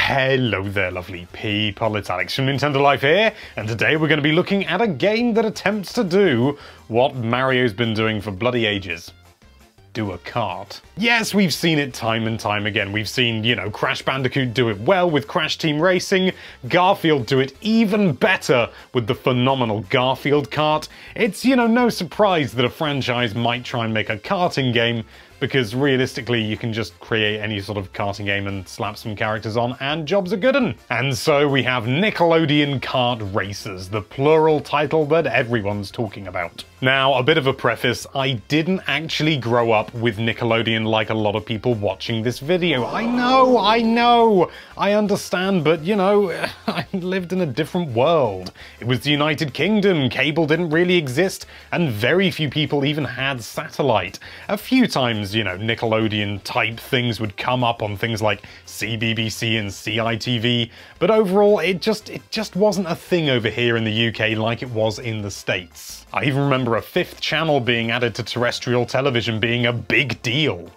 Hello there, lovely people. It's Alex from Nintendo Life here, and today we're going to be looking at a game that attempts to do what Mario's been doing for bloody ages. Do a kart. Yes, we've seen it time and time again. We've seen, Crash Bandicoot do it well with Crash Team Racing, Garfield do it even better with the phenomenal Garfield Kart. It's, no surprise that a franchise might try and make a karting game, because realistically you can just create any sort of karting game and slap some characters on and jobs are good'un. And so we have Nickelodeon Kart Racers, the plural title that everyone's talking about. Now, a bit of a preface, I didn't actually grow up with Nickelodeon like a lot of people watching this video. I know, I understand, but I lived in a different world. It was the United Kingdom, cable didn't really exist, and very few people even had satellite. A few times, Nickelodeon type things would come up on things like CBBC and CITV, but overall it just wasn't a thing over here in the UK like it was in the States. I even remember a fifth channel being added to terrestrial television being a big deal.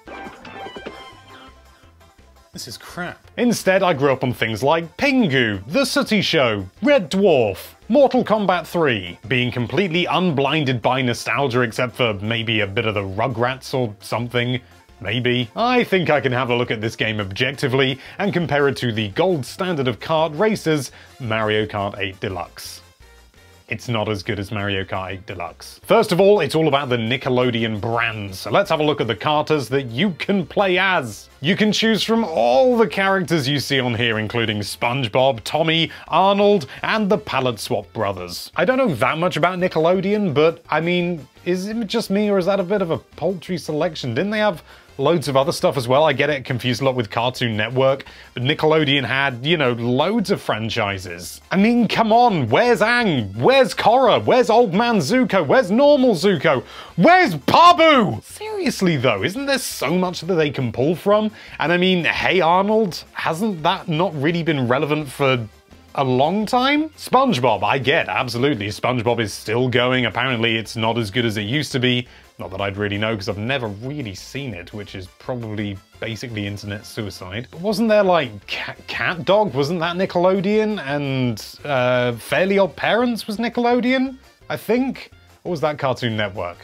This is crap. Instead, I grew up on things like Pingu, The Sooty Show, Red Dwarf, Mortal Kombat 3, being completely unblinded by nostalgia except for maybe a bit of the Rugrats or something. Maybe. I think I can have a look at this game objectively and compare it to the gold standard of kart racers, Mario Kart 8 Deluxe. It's not as good as Mario Kart 8 Deluxe. First of all, it's all about the Nickelodeon brand, so let's have a look at the karters that you can play as. You can choose from all the characters you see on here, including SpongeBob, Tommy, Arnold, and the Palette Swap Brothers. I don't know that much about Nickelodeon, but I mean, is it just me or is that a bit of a paltry selection? Didn't they have loads of other stuff as well? I get it confused a lot with Cartoon Network, but Nickelodeon had, loads of franchises. I mean, come on, where's Aang? Where's Korra? Where's Old Man Zuko? Where's Normal Zuko? Where's Babu? Seriously though, isn't there so much that they can pull from? And I mean, Hey Arnold, hasn't that not really been relevant for a long time? SpongeBob, I get, absolutely. SpongeBob is still going. Apparently it's not as good as it used to be. Not that I'd really know, because I've never really seen it, which is probably basically internet suicide. But wasn't there like Cat Dog? Wasn't that Nickelodeon? And Fairly Odd Parents was Nickelodeon, I think? Or was that Cartoon Network?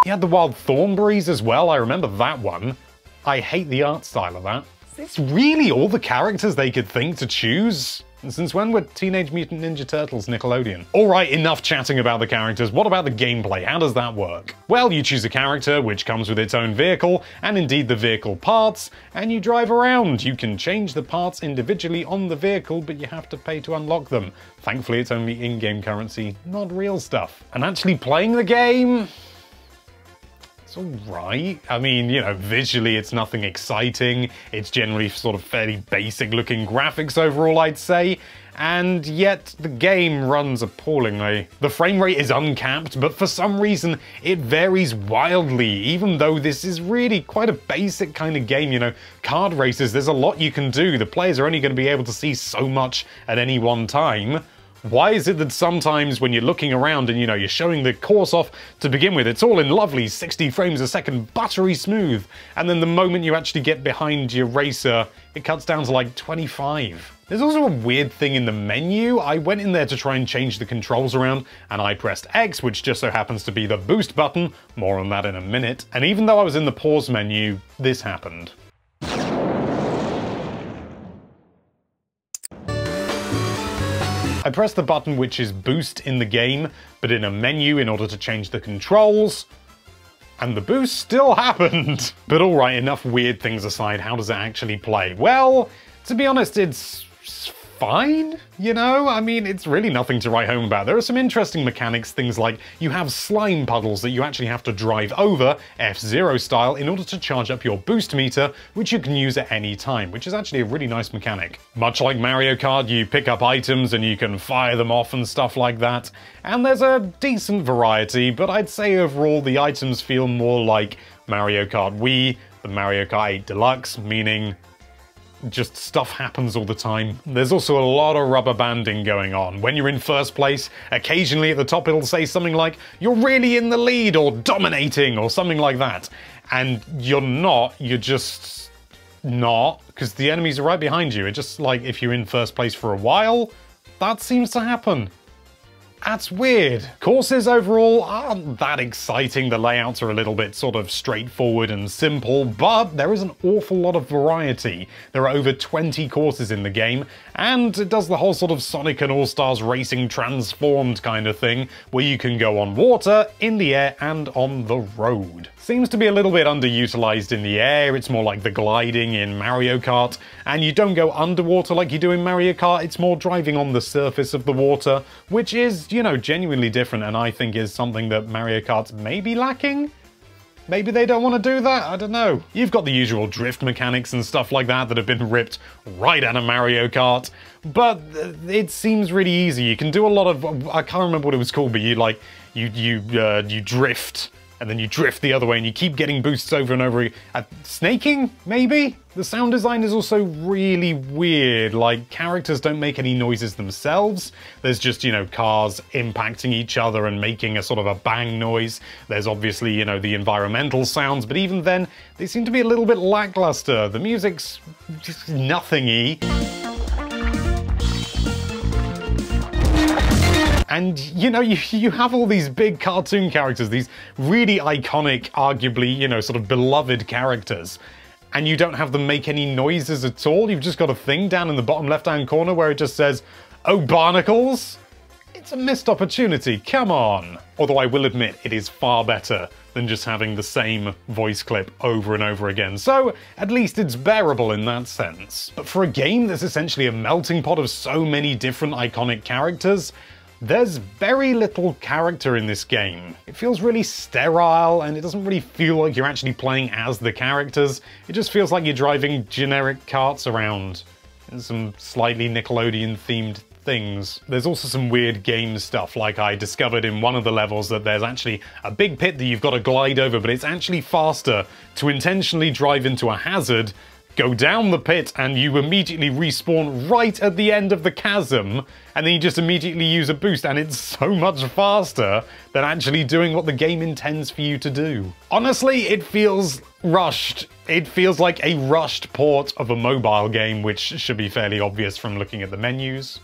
He had the Wild Thornberrys as well, I remember that one. I hate the art style of that. It's really all the characters they could think to choose? And since when were Teenage Mutant Ninja Turtles Nickelodeon? Alright, enough chatting about the characters. What about the gameplay? How does that work? Well, you choose a character, which comes with its own vehicle, and indeed the vehicle parts, and you drive around. You can change the parts individually on the vehicle, but you have to pay to unlock them. Thankfully, it's only in-game currency, not real stuff. And actually playing the game, it's alright. I mean, visually it's nothing exciting. It's generally sort of fairly basic looking graphics overall, I'd say. And yet the game runs appallingly. The frame rate is uncapped, but for some reason it varies wildly, even though this is really quite a basic kind of game, Kart races, there's a lot you can do. The players are only going to be able to see so much at any one time. Why is it that sometimes when you're looking around and you're showing the course off to begin with, it's all in lovely 60 frames a second, buttery smooth, and then the moment you actually get behind your racer, it cuts down to like 25. There's also a weird thing in the menu. I went in there to try and change the controls around, and I pressed X, which just so happens to be the boost button, more on that in a minute, and even though I was in the pause menu, this happened. I pressed the button which is boost in the game, but in a menu in order to change the controls, and the boost still happened. But alright, enough weird things aside, how does it actually play? Well, to be honest, it's fine, I mean, it's really nothing to write home about. There are some interesting mechanics, things like you have slime puddles that you actually have to drive over, F-Zero style, in order to charge up your boost meter, which you can use at any time, which is actually a really nice mechanic. Much like Mario Kart, you pick up items and you can fire them off and stuff like that, and there's a decent variety, but I'd say overall the items feel more like Mario Kart Wii than Mario Kart 8 Deluxe, meaning just stuff happens all the time. There's also a lot of rubber banding going on. When you're in first place, occasionally at the top it'll say something like, "You're really in the lead," or "dominating," or something like that. And you're not, you're just not, because the enemies are right behind you. It just, like, if you're in first place for a while, that seems to happen. That's weird. Courses overall aren't that exciting. The layouts are a little bit sort of straightforward and simple, but there is an awful lot of variety. There are over 20 courses in the game, and it does the whole sort of Sonic and All-Stars Racing transformed kind of thing, where you can go on water, in the air, and on the road. Seems to be a little bit underutilized in the air. It's more like the gliding in Mario Kart, and you don't go underwater like you do in Mario Kart. It's more driving on the surface of the water, which is, you know, genuinely different, and I think is something that Mario Kart's maybe lacking? Maybe they don't want to do that? I don't know. You've got the usual drift mechanics and stuff like that that have been ripped right out of Mario Kart, but it seems really easy. You can do a lot of, I can't remember what it was called, but you drift, and then you drift the other way, and you keep getting boosts over and over. Snaking, maybe? The sound design is also really weird. Like, characters don't make any noises themselves. There's just, you know, cars impacting each other and making a sort of a bang noise. There's obviously, you know, the environmental sounds, but even then, they seem to be a little bit lackluster. The music's just nothing-y. And, you know, you have all these big cartoon characters, these really iconic, arguably, you know, sort of beloved characters, and you don't have them make any noises at all. You've just got a thing down in the bottom left-hand corner where it just says, "Oh, barnacles?" It's a missed opportunity, come on! Although I will admit, it is far better than just having the same voice clip over and over again, so at least it's bearable in that sense. But for a game that's essentially a melting pot of so many different iconic characters, there's very little character in this game. It feels really sterile, and it doesn't really feel like you're actually playing as the characters. It just feels like you're driving generic carts around in some slightly Nickelodeon-themed things. There's also some weird game stuff, like I discovered in one of the levels that there's actually a big pit that you've got to glide over, but it's actually faster to intentionally drive into a hazard, go down the pit, and you immediately respawn right at the end of the chasm, and then you just immediately use a boost, and it's so much faster than actually doing what the game intends for you to do. Honestly, it feels rushed. It feels like a rushed port of a mobile game, which should be fairly obvious from looking at the menus.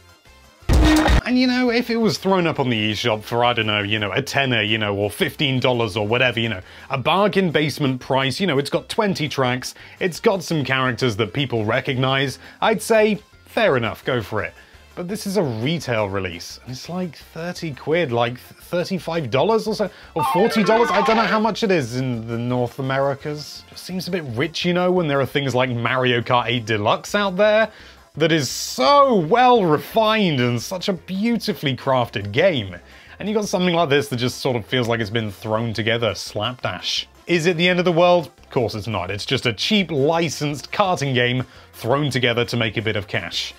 And, you know, if it was thrown up on the eShop for, I don't know, you know, a tenner, you know, or $15 or whatever, you know, a bargain basement price, you know, it's got 20 tracks, it's got some characters that people recognize, I'd say, fair enough, go for it. But this is a retail release, and it's like 30 quid, like $35 or so, or $40, I don't know how much it is in the North Americas. Just seems a bit rich, you know, when there are things like Mario Kart 8 Deluxe out there, that is so well refined and such a beautifully crafted game. And you got something like this that just sort of feels like it's been thrown together slapdash. Is it the end of the world? Of course it's not. It's just a cheap licensed karting game thrown together to make a bit of cash.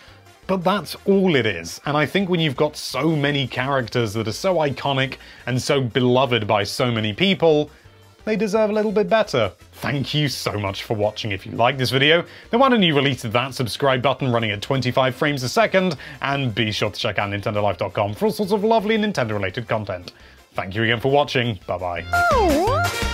But that's all it is. And I think when you've got so many characters that are so iconic and so beloved by so many people, they deserve a little bit better. Thank you so much for watching. If you like this video, then why don't you release that subscribe button running at 25 frames a second, and be sure to check out nintendolife.com for all sorts of lovely Nintendo-related content. Thank you again for watching. Bye-bye.